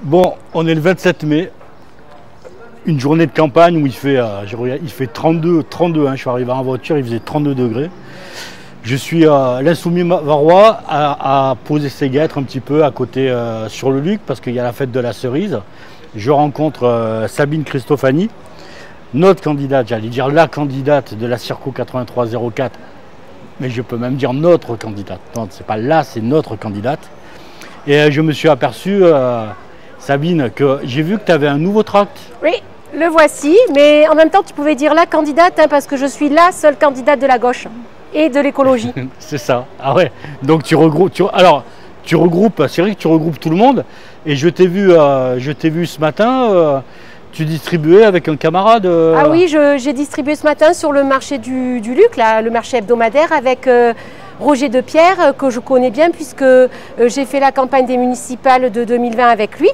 Bon, on est le 27 mai, une journée de campagne où il fait 32, hein, je suis arrivé en voiture, il faisait 32 degrés. Je suis l'insoumis varois à poser ses guêtres un petit peu à côté sur le Luc parce qu'il y a la fête de la cerise. Je rencontre Sabine Cristofani, notre candidate, j'allais dire la candidate de la Circo 8304, mais je peux même dire notre candidate. Non, c'est pas là, c'est notre candidate. Et je me suis aperçu, Sabine, que j'ai vu que tu avais un nouveau tract. Oui, le voici, mais en même temps tu pouvais dire la candidate hein, parce que je suis la seule candidate de la gauche et de l'écologie. C'est ça, ah ouais, donc tu regroupes, c'est vrai que tu regroupes tout le monde, et je t'ai vu ce matin, tu distribuais avec un camarade. Ah oui, j'ai distribué ce matin sur le marché du Luc, là, le marché hebdomadaire avec Roger Depierre, que je connais bien puisque j'ai fait la campagne des municipales de 2020 avec lui.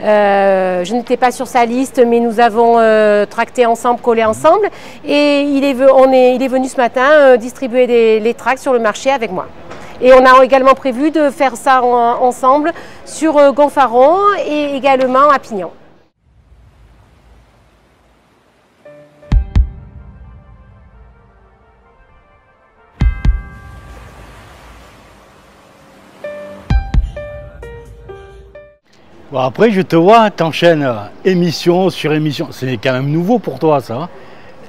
Je n'étais pas sur sa liste, mais nous avons tracté ensemble, collé ensemble. Et il est venu ce matin distribuer les tracts sur le marché avec moi. Et on a également prévu de faire ça ensemble sur Gonfaron et également à Pignon. Bon, après, je te vois, t'enchaînes émission sur émission. C'est quand même nouveau pour toi, ça, hein,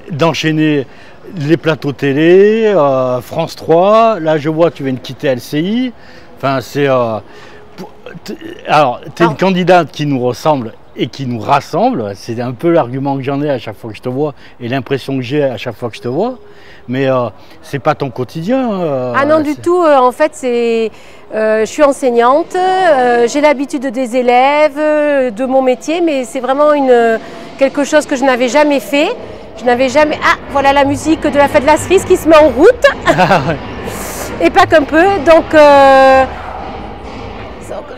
d'enchaîner les plateaux télé, France 3. Là, je vois, tu viens de quitter LCI. Enfin, c'est... alors, tu es une candidate qui nous ressemble et qui nous rassemble. C'est un peu l'argument que j'en ai à chaque fois que je te vois et l'impression que j'ai à chaque fois que je te vois. Mais c'est pas ton quotidien. Ah non, du tout. En fait, je suis enseignante. J'ai l'habitude des élèves, de mon métier, mais c'est vraiment quelque chose que je n'avais jamais fait. Je n'avais jamais... Ah, voilà la musique de la fête de la cerise qui se met en route. Et pas qu'un peu. Donc,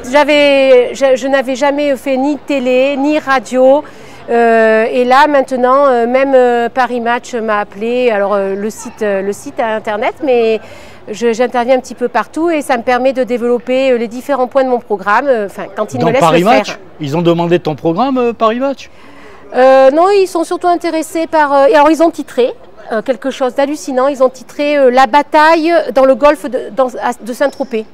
je n'avais jamais fait ni télé, ni radio. Et là, maintenant, même Paris Match m'a appelé. Alors, le site internet, mais j'interviens un petit peu partout et ça me permet de développer les différents points de mon programme. Enfin, quand ils me laissent Paris le Match, faire. Ils ont demandé ton programme, Paris Match? Non, ils sont surtout intéressés par... alors, ils ont titré quelque chose d'hallucinant. Ils ont titré La bataille dans le golfe de Saint-Tropez.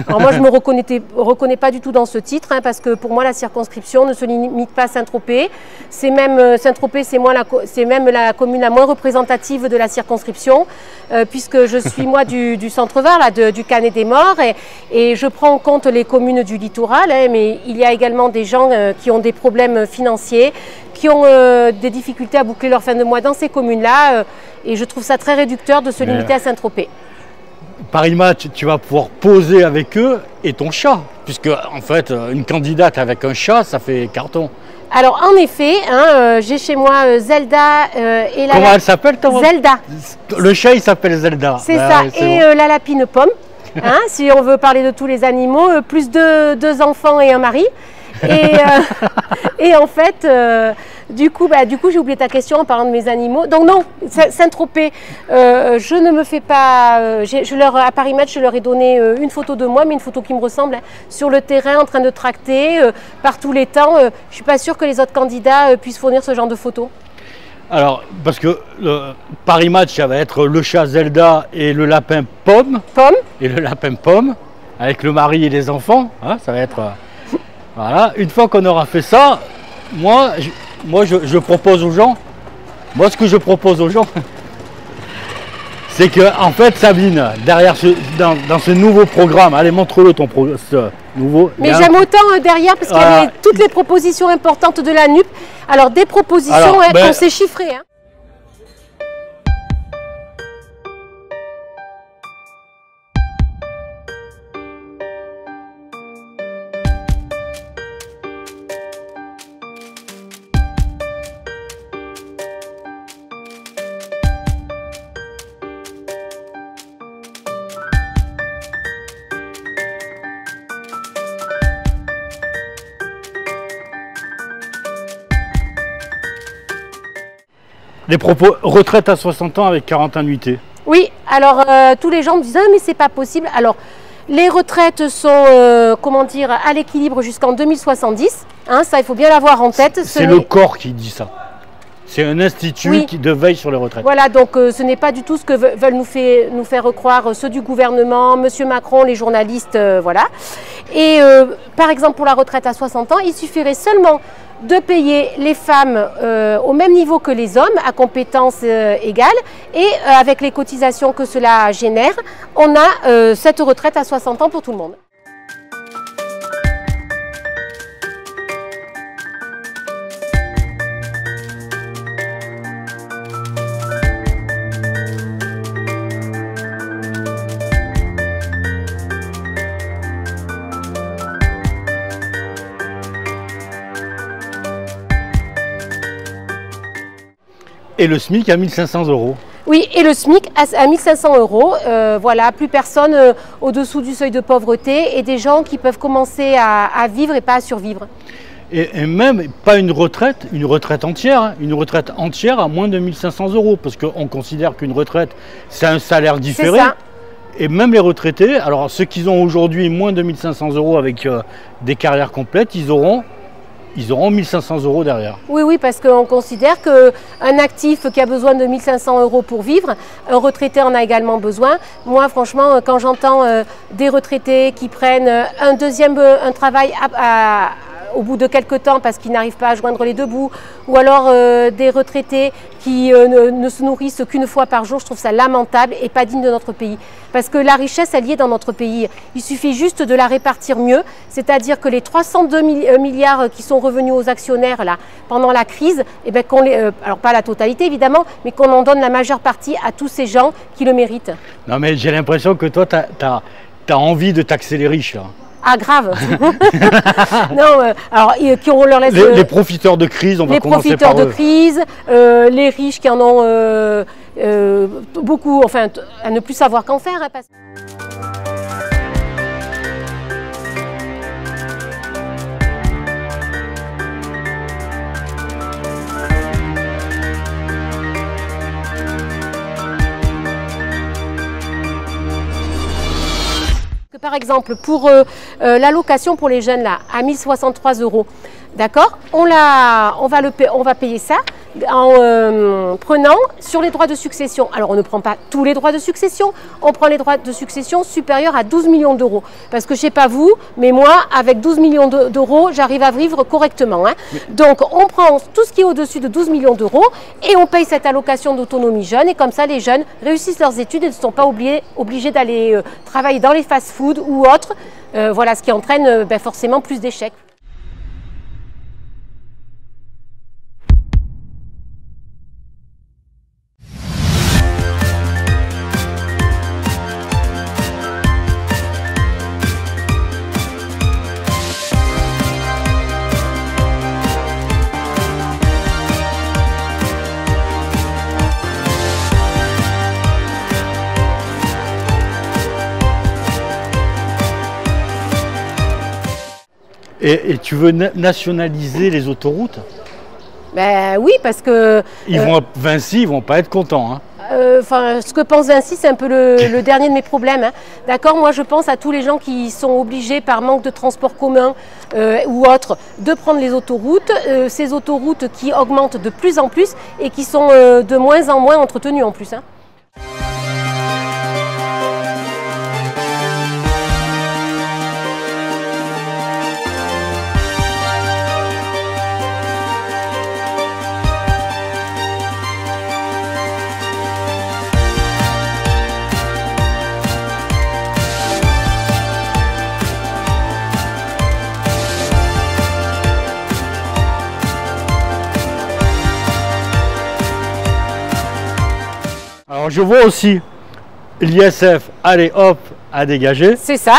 Alors moi, je ne me reconnais pas du tout dans ce titre, hein, parce que pour moi, la circonscription ne se limite pas à Saint-Tropez. C'est même Saint-Tropez, c'est même la commune la moins représentative de la circonscription, puisque je suis moi du centre-Var, du Canet des Morts, et je prends en compte les communes du littoral, hein, mais il y a également des gens qui ont des problèmes financiers, qui ont des difficultés à boucler leur fin de mois dans ces communes-là, et je trouve ça très réducteur de se limiter à Saint-Tropez. Paris Match, tu vas pouvoir poser avec eux et ton chat, puisque en fait, une candidate avec un chat, ça fait carton. Alors en effet, hein, j'ai chez moi Zelda et la... Comment elle s'appelle, toi? Zelda. Le chat, il s'appelle Zelda. C'est ça, et bon. La lapine Pomme, hein, si on veut parler de tous les animaux, plus deux enfants et un mari. Et en fait, du coup, j'ai oublié ta question en parlant de mes animaux. Donc non, Saint-Tropez, je ne me fais pas... à Paris Match, je leur ai donné une photo de moi, mais une photo qui me ressemble, hein, sur le terrain, en train de tracter, par tous les temps. Je ne suis pas sûre que les autres candidats puissent fournir ce genre de photos. Alors, parce que Paris Match, ça va être le chat Zelda et le lapin Pomme. Et le lapin Pomme, avec le mari et les enfants, hein, ça va être... Voilà, une fois qu'on aura fait ça, moi je propose aux gens, ce que je propose aux gens, c'est que en fait, Sabine, derrière dans ce nouveau programme, allez, montre-le ce nouveau. Mais j'aime autant derrière parce qu'il y a toutes les propositions importantes de la NUP. Alors des propositions qu'on sait chiffrer. Hein. Les propos retraite à 60 ans avec 40 annuités. Oui, alors tous les gens me disent ah, mais c'est pas possible. Alors Les retraites sont, comment dire, à l'équilibre jusqu'en 2070. Hein, ça, il faut bien l'avoir en tête. C'est le corps qui dit ça. C'est un institut de veille sur les retraites. Voilà, donc ce n'est pas du tout ce que veulent nous faire croire ceux du gouvernement, M. Macron, les journalistes, voilà. Et par exemple, pour la retraite à 60 ans, il suffirait seulement de payer les femmes au même niveau que les hommes, à compétences égales, et avec les cotisations que cela génère, on a cette retraite à 60 ans pour tout le monde. Et le SMIC à 1 500 €. Oui, et le SMIC à 1 500 €. Voilà, plus personne au-dessous du seuil de pauvreté et des gens qui peuvent commencer à vivre et pas à survivre. Et même pas une retraite entière, hein, une retraite entière à moins de 1 500 €, parce qu'on considère qu'une retraite, c'est un salaire différé. C'est ça. Et même les retraités, alors ceux qui ont aujourd'hui moins de 1 500 € avec des carrières complètes, ils auront 1 500 € derrière. Oui, oui, parce qu'on considère qu'un actif qui a besoin de 1 500 € pour vivre, un retraité en a également besoin. Moi, franchement, quand j'entends des retraités qui prennent un travail au bout de quelques temps parce qu'ils n'arrivent pas à joindre les deux bouts, ou alors des retraités qui ne se nourrissent qu'une fois par jour, je trouve ça lamentable et pas digne de notre pays. Parce que la richesse, elle y est dans notre pays. Il suffit juste de la répartir mieux, c'est-à-dire que les 302 milliards qui sont revenus aux actionnaires là, pendant la crise, eh bien, alors pas la totalité évidemment, mais qu'on en donne la majeure partie à tous ces gens qui le méritent. Non mais j'ai l'impression que toi, tu as envie de taxer les riches là. Ah, grave. Non, alors qu'on leur laisse les profiteurs de crise, on va commencer par eux. Les profiteurs de crise, les riches qui en ont beaucoup, enfin, à ne plus savoir qu'en faire. Hein, Par exemple, pour l'allocation pour les jeunes là, à 1 063 €, d'accord, on va payer ça en prenant sur les droits de succession. Alors on ne prend pas tous les droits de succession, on prend les droits de succession supérieurs à 12 millions d'euros. Parce que je ne sais pas vous, mais moi, avec 12 millions d'euros, j'arrive à vivre correctement. Hein. Donc on prend tout ce qui est au-dessus de 12 millions d'euros et on paye cette allocation d'autonomie jeune. Et comme ça, les jeunes réussissent leurs études et ne sont pas obligés d'aller travailler dans les fast-foods ou autres. Voilà, ce qui entraîne forcément plus d'échecs. Et tu veux nationaliser les autoroutes? Ben oui, parce que... Vinci, ils vont pas être contents. Hein. Ce que pense Vinci, c'est un peu le dernier de mes problèmes. Hein. D'accord, moi je pense à tous les gens qui sont obligés par manque de transport commun ou autre de prendre les autoroutes. Ces autoroutes qui augmentent de plus en plus et qui sont de moins en moins entretenues en plus. Hein. Alors je vois aussi l'ISF, allez hop, à dégager. C'est ça.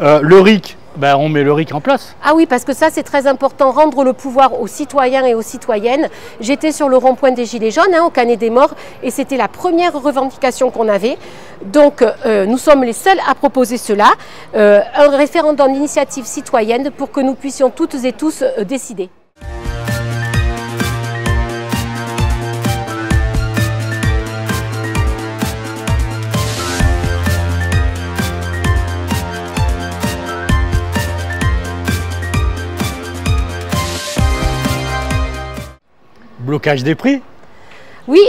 Le RIC, ben, on met le RIC en place. Ah oui, parce que ça c'est très important, rendre le pouvoir aux citoyens et aux citoyennes. J'étais sur le rond-point des Gilets jaunes, hein, au Canet des Morts, et c'était la première revendication qu'on avait. Donc nous sommes les seuls à proposer cela, un référendum d'initiative citoyenne pour que nous puissions toutes et tous décider. blocage des prix. Oui,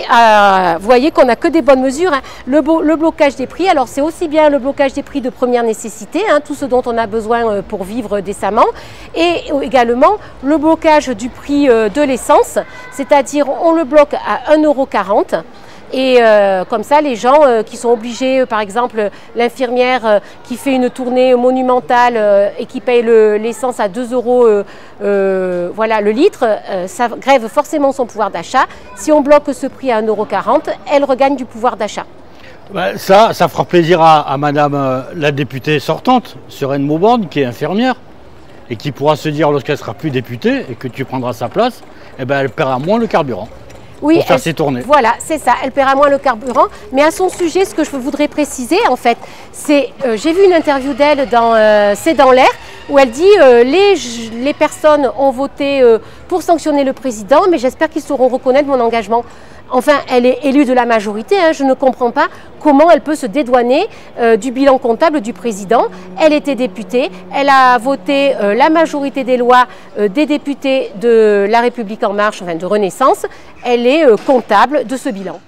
vous voyez qu'on n'a que des bonnes mesures. Hein. Le blocage des prix, alors c'est aussi bien le blocage des prix de première nécessité, hein, tout ce dont on a besoin pour vivre décemment, et également le blocage du prix de l'essence, c'est-à-dire on le bloque à 1,40 €. Et comme ça, les gens qui sont obligés, par exemple l'infirmière qui fait une tournée monumentale et qui paye l'essence à 2 €, voilà, le litre, ça grève forcément son pouvoir d'achat. Si on bloque ce prix à 1,40 €, elle regagne du pouvoir d'achat. Ben, ça fera plaisir à madame la députée sortante, Sereine Mauborgne, qui est infirmière, et qui pourra se dire lorsqu'elle sera plus députée et que tu prendras sa place, eh ben, elle paiera moins le carburant. Oui, pour faire ses tournées. Voilà, c'est ça, elle paiera moins le carburant. Mais à son sujet, ce que je voudrais préciser, en fait, c'est, j'ai vu une interview d'elle dans C'est dans l'air, où elle dit les personnes ont voté pour sanctionner le président, mais j'espère qu'ils sauront reconnaître mon engagement. Enfin, elle est élue de la majorité, hein, je ne comprends pas comment elle peut se dédouaner du bilan comptable du président. Elle était députée, elle a voté la majorité des lois des députés de La République En Marche, enfin de Renaissance. Elle est comptable de ce bilan.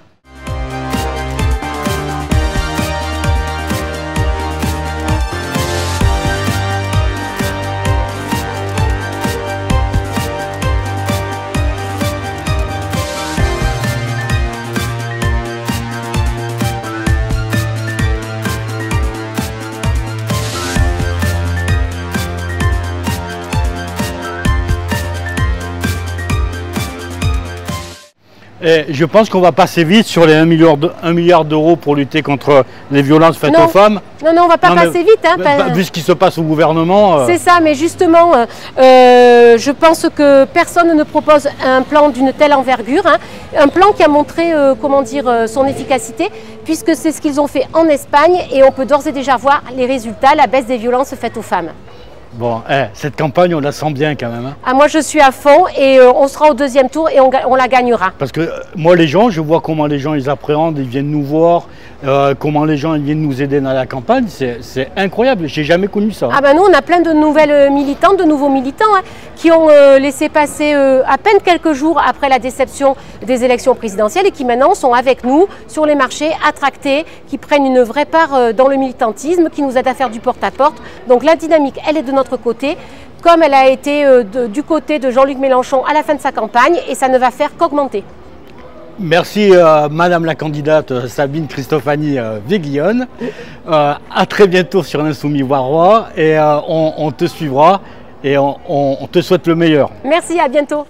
Et je pense qu'on va passer vite sur les 1 milliard d'euros pour lutter contre les violences faites aux femmes. Non, on ne va pas passer vite. Hein, vu ce qui se passe au gouvernement. C'est ça, mais justement, je pense que personne ne propose un plan d'une telle envergure. Hein, un plan qui a montré, comment dire, son efficacité, puisque c'est ce qu'ils ont fait en Espagne et on peut d'ores et déjà voir les résultats, la baisse des violences faites aux femmes. Bon, cette campagne, on la sent bien quand même. Hein. Ah, moi, je suis à fond et on sera au deuxième tour et on la gagnera. Parce que moi, les gens, je vois comment les gens ils appréhendent, ils viennent nous voir, comment les gens ils viennent nous aider dans la campagne. C'est incroyable, j'ai jamais connu ça. Ah ben nous, on a plein de nouvelles militantes, de nouveaux militants hein, qui ont laissé passer à peine quelques jours après la déception des élections présidentielles et qui maintenant sont avec nous sur les marchés, attractés, qui prennent une vraie part dans le militantisme, qui nous aident à faire du porte-à-porte. Donc la dynamique, elle est de notre côté, comme elle a été du côté de Jean-Luc Mélenchon à la fin de sa campagne, et ça ne va faire qu'augmenter. Merci Madame la candidate Sabine Cristofani Véguillonne. À très bientôt sur l'Insoumis Varois et on te suivra et on te souhaite le meilleur. Merci, à bientôt.